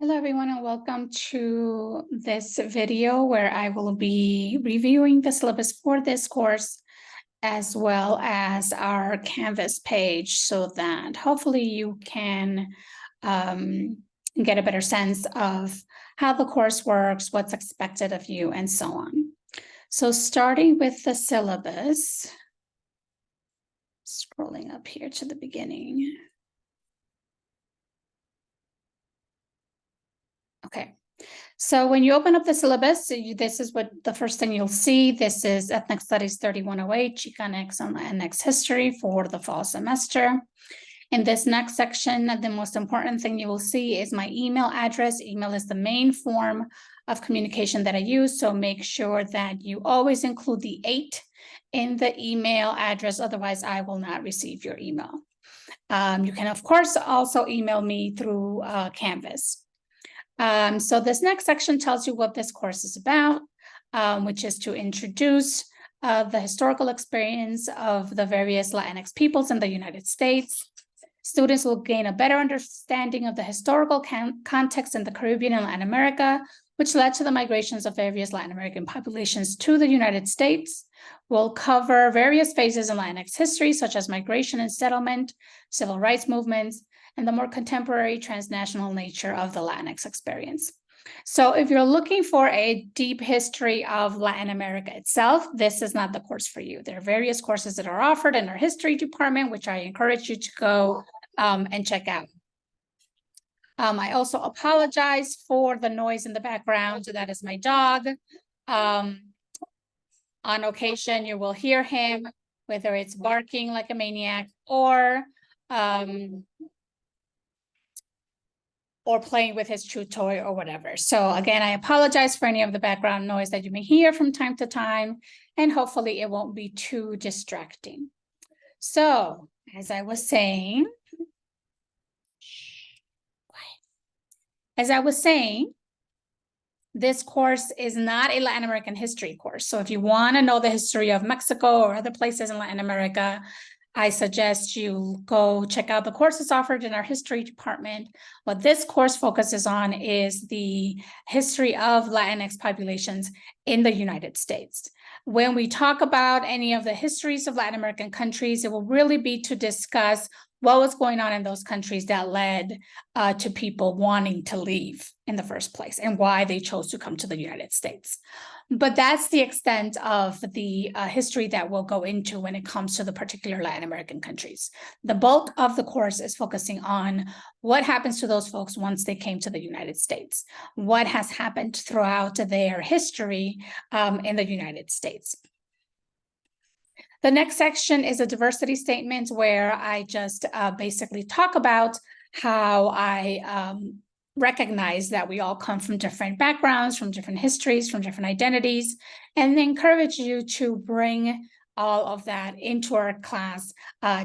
Hello, everyone, and welcome to this video where I will be reviewing the syllabus for this course as well as our Canvas page so that hopefully you can get a better sense of how the course works, what's expected of you, and so on. So starting with the syllabus, scrolling up here to the beginning. Okay, so when you open up the syllabus, this is what the first thing you'll see. This is Ethnic Studies 3108, Chicanx and Latinx History for the fall semester. In this next section, the most important thing you will see is my email address. Email is the main form of communication that I use, so make sure that you always include the 8 in the email address, otherwise I will not receive your email. You can, of course, also email me through Canvas. So this next section tells you what this course is about, which is to introduce the historical experience of the various Latinx peoples in the United States. Students will gain a better understanding of the historical context in the Caribbean and Latin America, which led to the migrations of various Latin American populations to the United States. We'll cover various phases in Latinx history, such as migration and settlement, civil rights movements, and the more contemporary transnational nature of the Latinx experience. So if you're looking for a deep history of Latin America itself, this is not the course for you. There are various courses that are offered in our history department, which I encourage you to go and check out. I also apologize for the noise in the background. That is my dog. On occasion, you will hear him, whether it's barking like a maniac or playing with his chew toy or whatever. So again, I apologize for any of the background noise that you may hear from time to time, and hopefully it won't be too distracting. So as I was saying, this course is not a Latin American history course. So if you want to know the history of Mexico or other places in Latin America, I suggest you go check out the courses offered in our history department. What this course focuses on is the history of Latinx populations in the United States. When we talk about any of the histories of Latin American countries, it will really be to discuss what was going on in those countries that led to people wanting to leave in the first place and why they chose to come to the United States. But that's the extent of the history that we'll go into when it comes to the particular Latin American countries. The bulk of the course is focusing on what happens to those folks once they came to the United States, what has happened throughout their history in the United States. The next section is a diversity statement where I just basically talk about how I recognize that we all come from different backgrounds, from different histories, from different identities, and encourage you to bring all of that into our class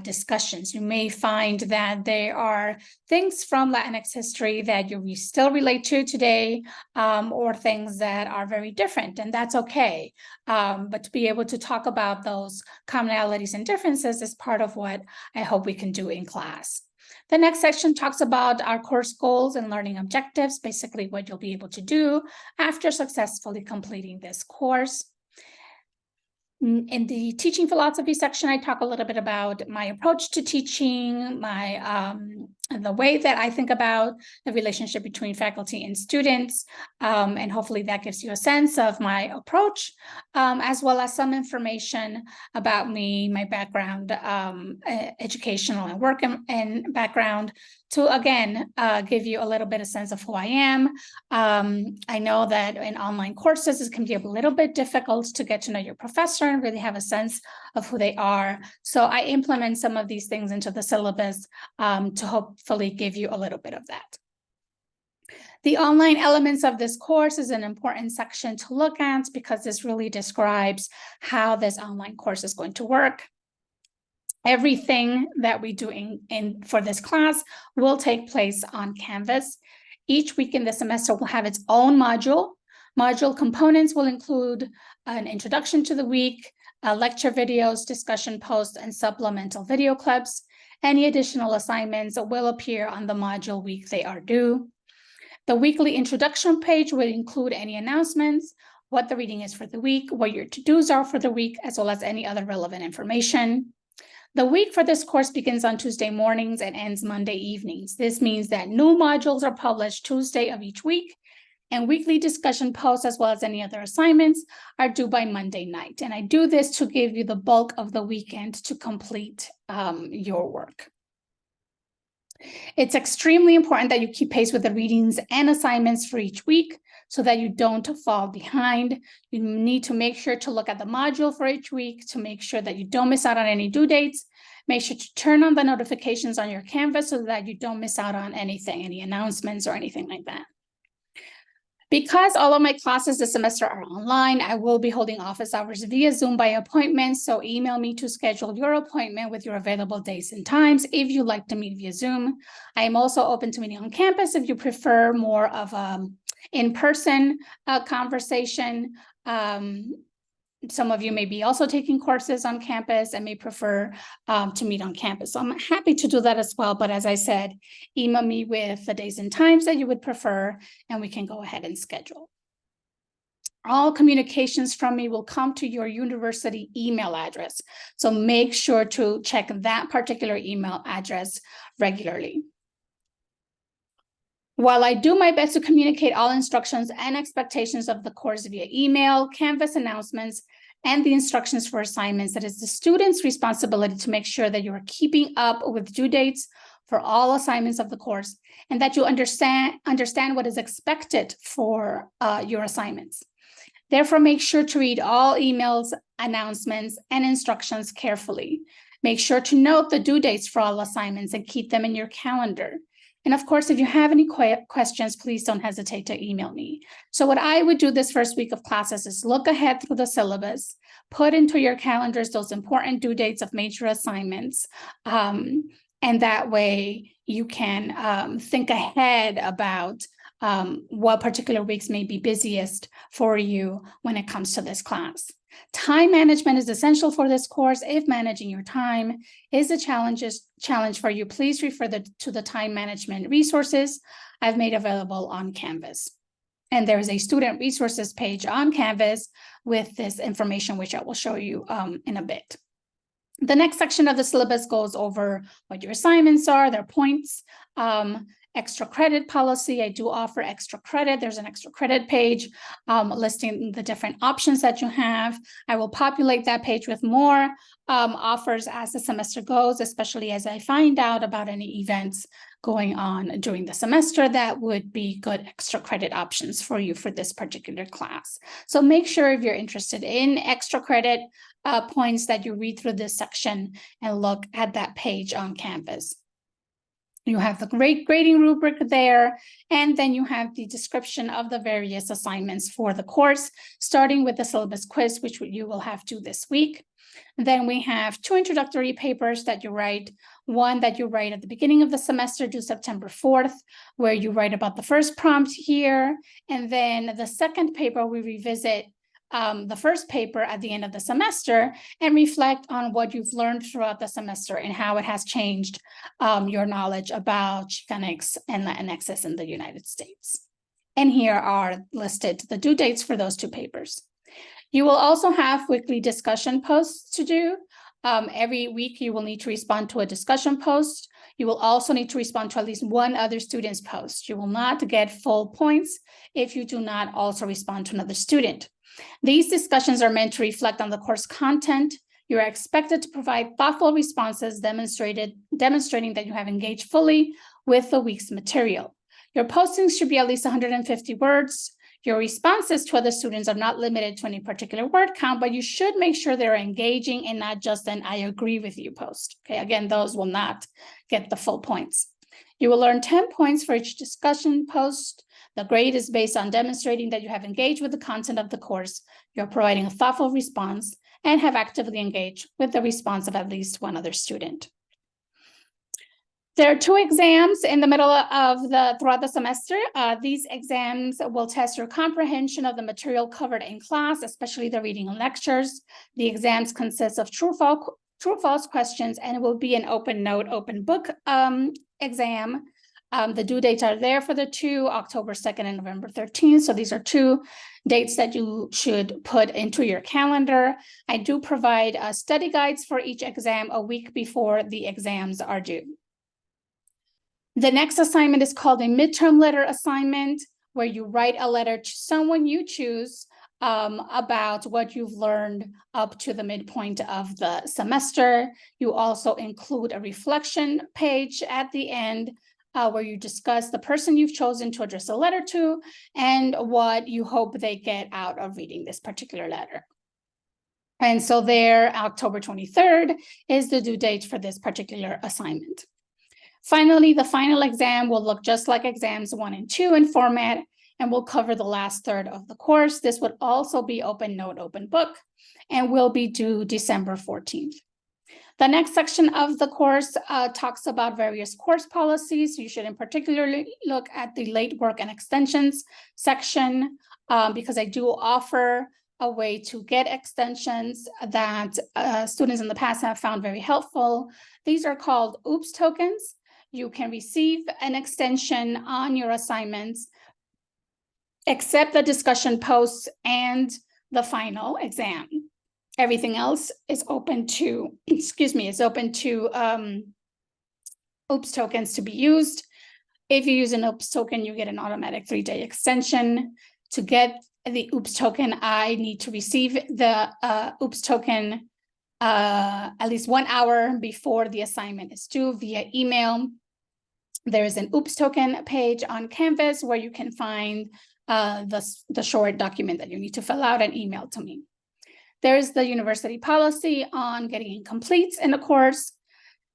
discussions. You may find that there are things from Latinx history that you still relate to today, or things that are very different, and that's okay. But to be able to talk about those commonalities and differences is part of what I hope we can do in class. The next section talks about our course goals and learning objectives, basically what you'll be able to do after successfully completing this course. In the teaching philosophy section, I talk a little bit about my approach to teaching, the way that I think about the relationship between faculty and students, and hopefully that gives you a sense of my approach, as well as some information about me, my background, educational and work and background, to again give you a little bit of sense of who I am. I know that in online courses, it can be a little bit difficult to get to know your professor and really have a sense of who they are. So I implement some of these things into the syllabus to hopefully give you a little bit of that. The online elements of this course is an important section to look at because this really describes how this online course is going to work. Everything that we do for this class will take place on Canvas. Each week in the semester will have its own module. Module components will include an introduction to the week, lecture videos, discussion posts, and supplemental video clips. Any additional assignments will appear on the module week they are due. The weekly introduction page will include any announcements, what the reading is for the week, what your to-dos are for the week, as well as any other relevant information. The week for this course begins on Tuesday mornings and ends Monday evenings. This means that new modules are published Tuesday of each week, and weekly discussion posts, as well as any other assignments, are due by Monday night. And I do this to give you the bulk of the weekend to complete your work. It's extremely important that you keep pace with the readings and assignments for each week so that you don't fall behind. You need to make sure to look at the module for each week to make sure that you don't miss out on any due dates. Make sure to turn on the notifications on your Canvas so that you don't miss out on anything, any announcements or anything like that. Because all of my classes this semester are online, I will be holding office hours via Zoom by appointment. So email me to schedule your appointment with your available days and times if you'd like to meet via Zoom. I am also open to meeting on campus if you prefer more of an in-person conversation. Some of you may be also taking courses on campus and may prefer to meet on campus. So I'm happy to do that as well. But as I said, email me with the days and times that you would prefer, and we can go ahead and schedule. All communications from me will come to your university email address. So make sure to check that particular email address regularly. While I do my best to communicate all instructions and expectations of the course via email, Canvas announcements, and the instructions for assignments, it is the student's responsibility to make sure that you are keeping up with due dates for all assignments of the course and that you understand what is expected for your assignments. Therefore, make sure to read all emails, announcements, and instructions carefully. Make sure to note the due dates for all assignments and keep them in your calendar. And of course, if you have any questions, please don't hesitate to email me. So what I would do this first week of classes is look ahead through the syllabus, put into your calendars those important due dates of major assignments. And that way you can think ahead about what particular weeks may be busiest for you when it comes to this class. Time management is essential for this course. If managing your time is a challenge for you, please refer to the time management resources I've made available on Canvas. And there is a student resources page on Canvas with this information, which I will show you in a bit. The next section of the syllabus goes over what your assignments are, their points, extra credit policy. I do offer extra credit. There's an extra credit page listing the different options that you have. I will populate that page with more offers as the semester goes, especially as I find out about any events going on during the semester that would be good extra credit options for you for this particular class. So make sure if you're interested in extra credit points that you read through this section and look at that page on Canvas. You have the grading rubric there, and then you have the description of the various assignments for the course, starting with the syllabus quiz, which you will have to this week. Then we have 2 introductory papers that you write, one that you write at the beginning of the semester due September 4th, where you write about the first prompt here, and then the second paper we revisit the first paper at the end of the semester and reflect on what you've learned throughout the semester and how it has changed your knowledge about Chicanx and Latinxes in the United States. And here are listed the due dates for those 2 papers. You will also have weekly discussion posts to do. Every week you will need to respond to a discussion post. You will also need to respond to at least one other student's post. You will not get full points if you do not also respond to another student. These discussions are meant to reflect on the course content. You are expected to provide thoughtful responses demonstrating that you have engaged fully with the week's material. Your postings should be at least 150 words. Your responses to other students are not limited to any particular word count, but you should make sure they're engaging and not just an "I agree with you" post. Okay, again, those will not get the full points. You will earn 10 points for each discussion post. The grade is based on demonstrating that you have engaged with the content of the course, you're providing a thoughtful response, and have actively engaged with the response of at least one other student. There are 2 exams in the middle of throughout the semester. These exams will test your comprehension of the material covered in class, especially the reading and lectures. The exams consist of true-false questions, and it will be an open note, open book exam. The due dates are there for the two, October 2nd and November 13th. So these are two dates that you should put into your calendar. I do provide study guides for each exam a week before the exams are due. The next assignment is called a midterm letter assignment, where you write a letter to someone you choose about what you've learned up to the midpoint of the semester. You also include a reflection page at the end where you discuss the person you've chosen to address a letter to and what you hope they get out of reading this particular letter. And so there, October 23rd is the due date for this particular assignment. Finally, the final exam will look just like exams 1 and 2 in format, and will cover the last third of the course. This would also be open note, open book, and will be due December 14th. The next section of the course talks about various course policies. You should in particular look at the late work and extensions section because I do offer a way to get extensions that students in the past have found very helpful. These are called OOPS tokens. You can receive an extension on your assignments, except the discussion posts and the final exam. Everything else is open to, is open to OOPS tokens to be used. If you use an OOPS token, you get an automatic 3-day extension. To get the OOPS token, I need to receive the OOPS token at least 1 hour before the assignment is due via email. There is an OOPS token page on Canvas where you can find the short document that you need to fill out and email to me. There's the university policy on getting incompletes in the course.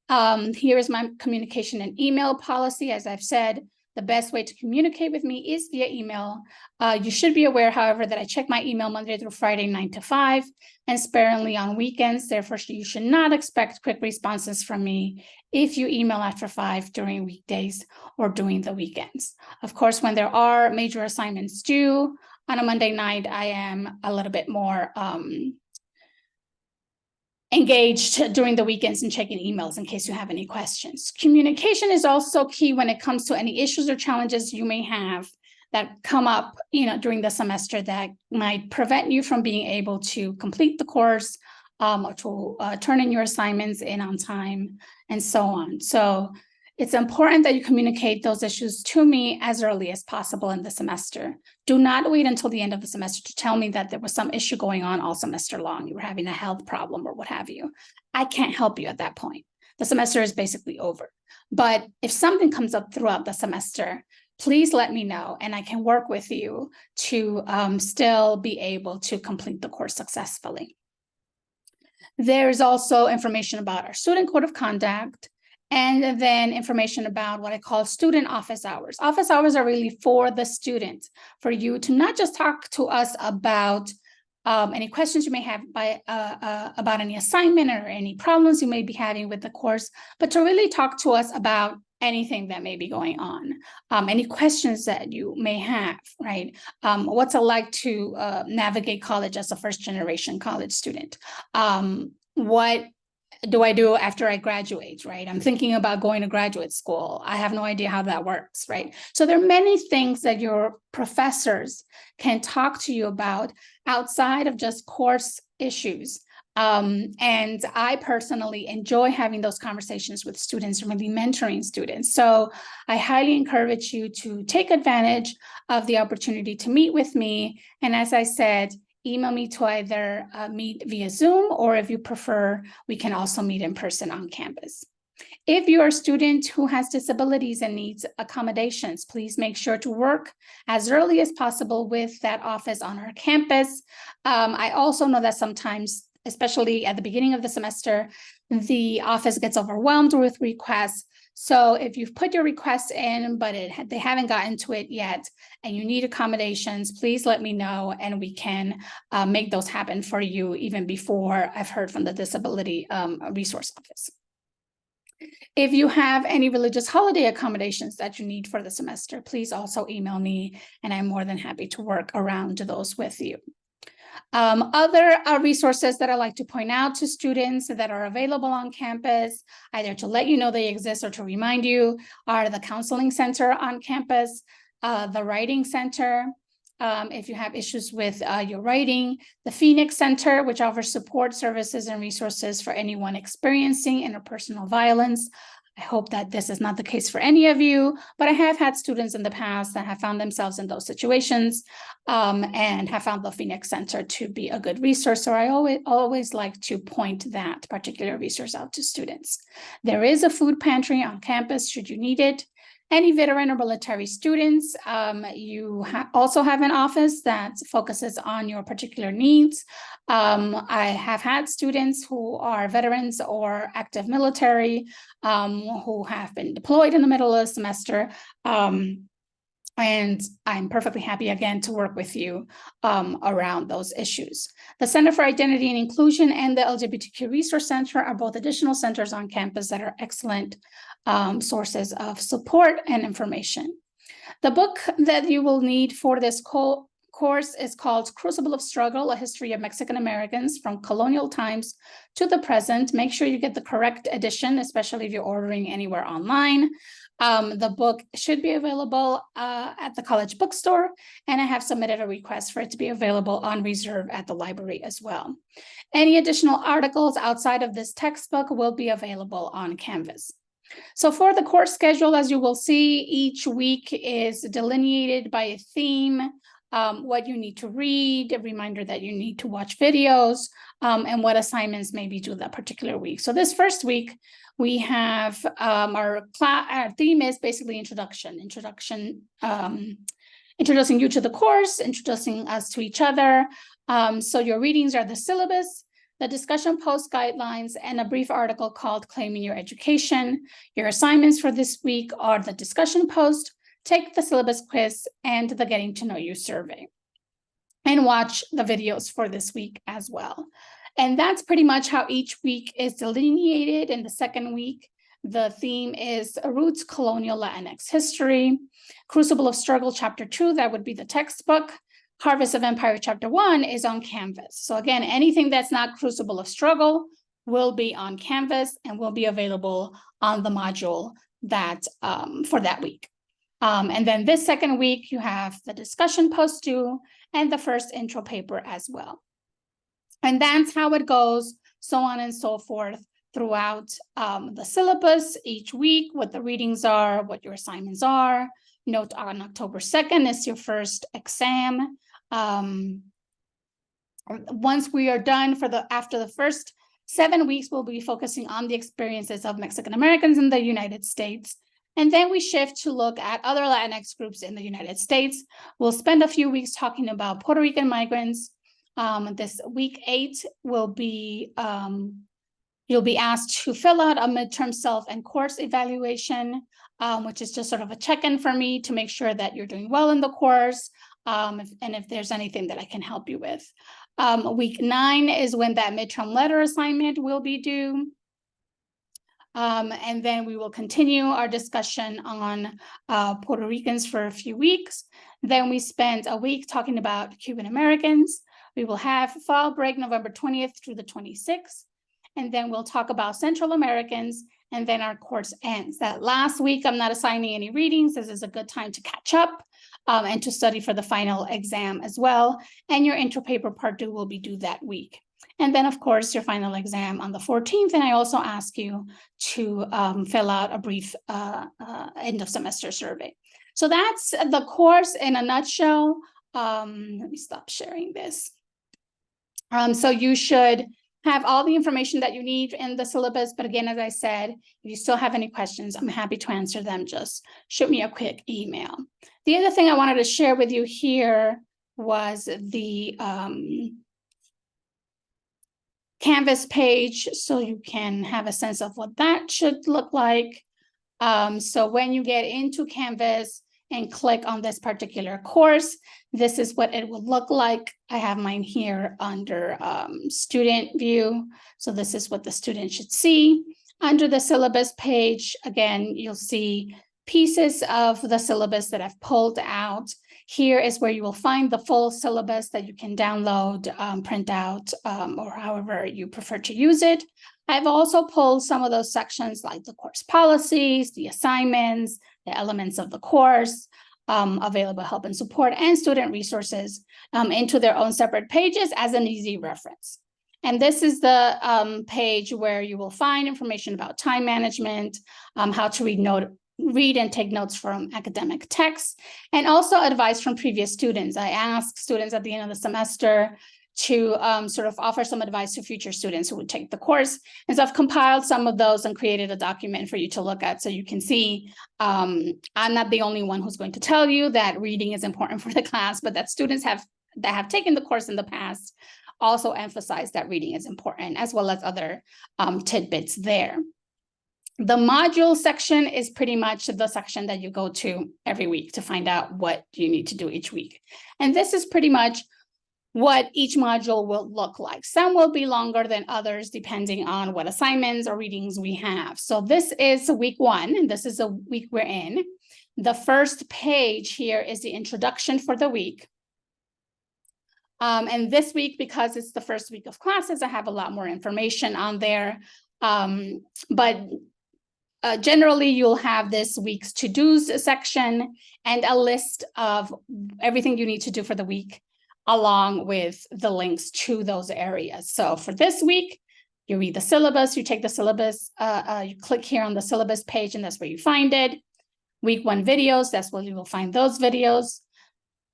Here is my communication and email policy. As I've said, the best way to communicate with me is via email. You should be aware, however, that I check my email Monday through Friday, 9 to 5, and sparingly on weekends. Therefore, you should not expect quick responses from me if you email after 5 during weekdays or during the weekends. Of course, when there are major assignments due on a Monday night, I am a little bit more engaged during the weekends and checking emails in case you have any questions. Communication is also key when it comes to any issues or challenges you may have that come up, during the semester that might prevent you from being able to complete the course or to turn in your assignments in on time and so on. So it's important that you communicate those issues to me as early as possible in the semester. Do not wait until the end of the semester to tell me that there was some issue going on all semester long. You were having a health problem or what have you. I can't help you at that point. The semester is basically over. But if something comes up throughout the semester, please let me know and I can work with you to still be able to complete the course successfully. There's also information about our student code of conduct, and then information about what I call student office hours. Office hours are really for the student, for you to not just talk to us about any questions you may have about any assignment or any problems you may be having with the course, but to really talk to us about anything that may be going on, any questions that you may have, right? What's it like to navigate college as a first-generation college student? What do I do after I graduate, right? I'm thinking about going to graduate school. I have no idea how that works, right? So there are many things that your professors can talk to you about outside of just course issues. And I personally enjoy having those conversations with students and really mentoring students. So I highly encourage you to take advantage of the opportunity to meet with me. And as I said, email me to either meet via Zoom, or if you prefer, we can also meet in person on campus. If you're a student who has disabilities and needs accommodations, please make sure to work as early as possible with that office on our campus. I also know that sometimes, especially at the beginning of the semester, the office gets overwhelmed with requests. So if you've put your request in, but they haven't gotten to it yet, and you need accommodations, please let me know, and we can make those happen for you even before I've heard from the Disability Resource Office. If you have any religious holiday accommodations that you need for the semester, please also email me, and I'm more than happy to work around those with you. Other resources that I like to point out to students that are available on campus, either to let you know they exist or to remind you, are the Counseling Center on campus, the Writing Center, if you have issues with your writing, the Phoenix Center, which offers support services and resources for anyone experiencing interpersonal violence. I hope that this is not the case for any of you, but I have had students in the past that have found themselves in those situations and have found the Phoenix Center to be a good resource. So I always like to point that particular resource out to students. There is a food pantry on campus should you need it. Any veteran or military students, you also have an office that focuses on your particular needs. I have had students who are veterans or active military who have been deployed in the middle of the semester. And I'm perfectly happy again to work with you around those issues. The Center for Identity and Inclusion and the LGBTQ Resource Center are both additional centers on campus that are excellent sources of support and information. The book that you will need for this course is called Crucible of Struggle, A History of Mexican Americans from Colonial Times to the Present. Make sure you get the correct edition, especially if you're ordering anywhere online. The book should be available at the college bookstore, and I have submitted a request for it to be available on reserve at the library as well. Any additional articles outside of this textbook will be available on Canvas. So for the course schedule, as you will see, each week is delineated by a theme, what you need to read, a reminder that you need to watch videos, and what assignments may be due that particular week. So this first week, we have our theme is basically introducing you to the course, introducing us to each other. So your readings are the syllabus, the discussion post guidelines, and a brief article called Claiming Your Education. Your assignments for this week are the discussion post, take the syllabus quiz, and the Getting to Know You survey. And watch the videos for this week as well. And that's pretty much how each week is delineated. In the second week, the theme is Roots, Colonial Latinx History. Crucible of Struggle, Chapter 2, that would be the textbook. Harvest of Empire, Chapter 1 is on Canvas. So again, anything that's not Crucible of Struggle will be on Canvas and will be available on the module that for that week. And then this second week, you have the discussion post due and the first intro paper as well. And that's how it goes, so on and so forth throughout the syllabus each week, what the readings are, what your assignments are. Note on October 2nd is your first exam. Once we are done after the first 7 weeks, we'll be focusing on the experiences of Mexican Americans in the United States. And then we shift to look at other Latinx groups in the United States. We'll spend a few weeks talking about Puerto Rican migrants. This week 8 will be, you'll be asked to fill out a midterm self and course evaluation, which is just sort of a check-in for me to make sure that you're doing well in the course, and if there's anything that I can help you with. Week 9 is when that midterm letter assignment will be due. And then we will continue our discussion on Puerto Ricans for a few weeks. Then we spent a week talking about Cuban Americans. We will have fall break November 20th through the 26th. And then we'll talk about Central Americans, and then our course ends. That last week, I'm not assigning any readings. This is a good time to catch up and to study for the final exam as well. And your intro paper part 2 will be due that week. And then, of course, your final exam on the 14th. And I also ask you to fill out a brief end of semester survey. So that's the course in a nutshell. Let me stop sharing this. So you should have all the information that you need in the syllabus. But again, as I said, if you still have any questions, I'm happy to answer them. Just shoot me a quick email. The other thing I wanted to share with you here was the Canvas page, so you can have a sense of what that should look like. So when you get into Canvas and click on this particular course, this is what it will look like. I have mine here under student view. So this is what the student should see. Under the syllabus page, again, you'll see pieces of the syllabus that I've pulled out. Here is where you will find the full syllabus that you can download, print out, or however you prefer to use it. I've also pulled some of those sections like the course policies, the assignments, the elements of the course, available help and support, and student resources into their own separate pages as an easy reference. And this is the page where you will find information about time management, how to read and take notes from academic texts, and also advice from previous students. I ask students at the end of the semester to sort of offer some advice to future students who would take the course. And so I've compiled some of those and created a document for you to look at so you can see I'm not the only one who's going to tell you that reading is important for the class, but that students that have taken the course in the past also emphasize that reading is important, as well as other tidbits there. The module section is pretty much the section that you go to every week to find out what you need to do each week. And this is pretty much what each module will look like. Some will be longer than others, depending on what assignments or readings we have. So this is week 1, and this is a week we're in. The first page here is the introduction for the week. And this week, because it's the first week of classes, I have a lot more information on there. Generally, you'll have this week's to-dos section and a list of everything you need to do for the week, along with the links to those areas. So for this week, you read the syllabus, you take the syllabus, you click here on the syllabus page, and that's where you find it. Week 1 videos, that's where you will find those videos.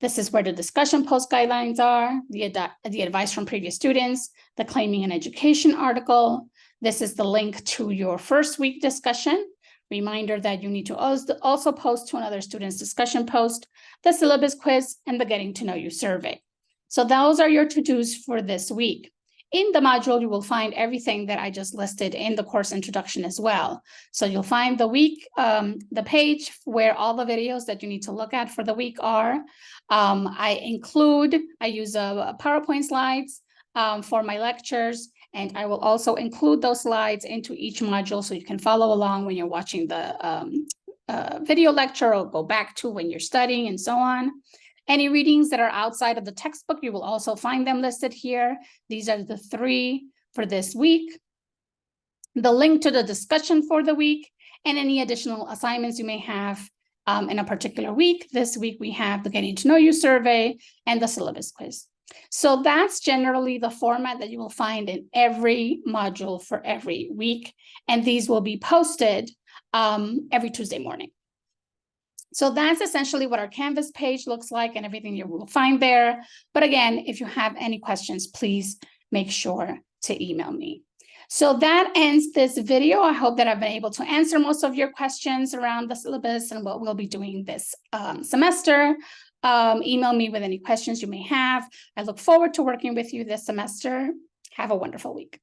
This is where the discussion post guidelines are, the advice from previous students, the claiming an education article. This is the link to your first week discussion. Reminder that you need to also post to another student's discussion post, the syllabus quiz, and the getting to know you survey. So those are your to-dos for this week. In the module, you will find everything that I just listed in the course introduction as well. So you'll find the week, the page where all the videos that you need to look at for the week are. I use PowerPoint slides for my lectures, and I will also include those slides into each module so you can follow along when you're watching the video lecture, or go back to when you're studying, and so on. Any readings that are outside of the textbook, you will also find them listed here. These are the 3 for this week. The link to the discussion for the week, and any additional assignments you may have in a particular week. This week, we have the Getting to Know You survey and the syllabus quiz. So that's generally the format that you will find in every module for every week. And these will be posted every Tuesday morning. So that's essentially what our Canvas page looks like and everything you will find there. But again, if you have any questions, please make sure to email me. So that ends this video. I hope that I've been able to answer most of your questions around the syllabus and what we'll be doing this semester. Email me with any questions you may have. I look forward to working with you this semester. Have a wonderful week.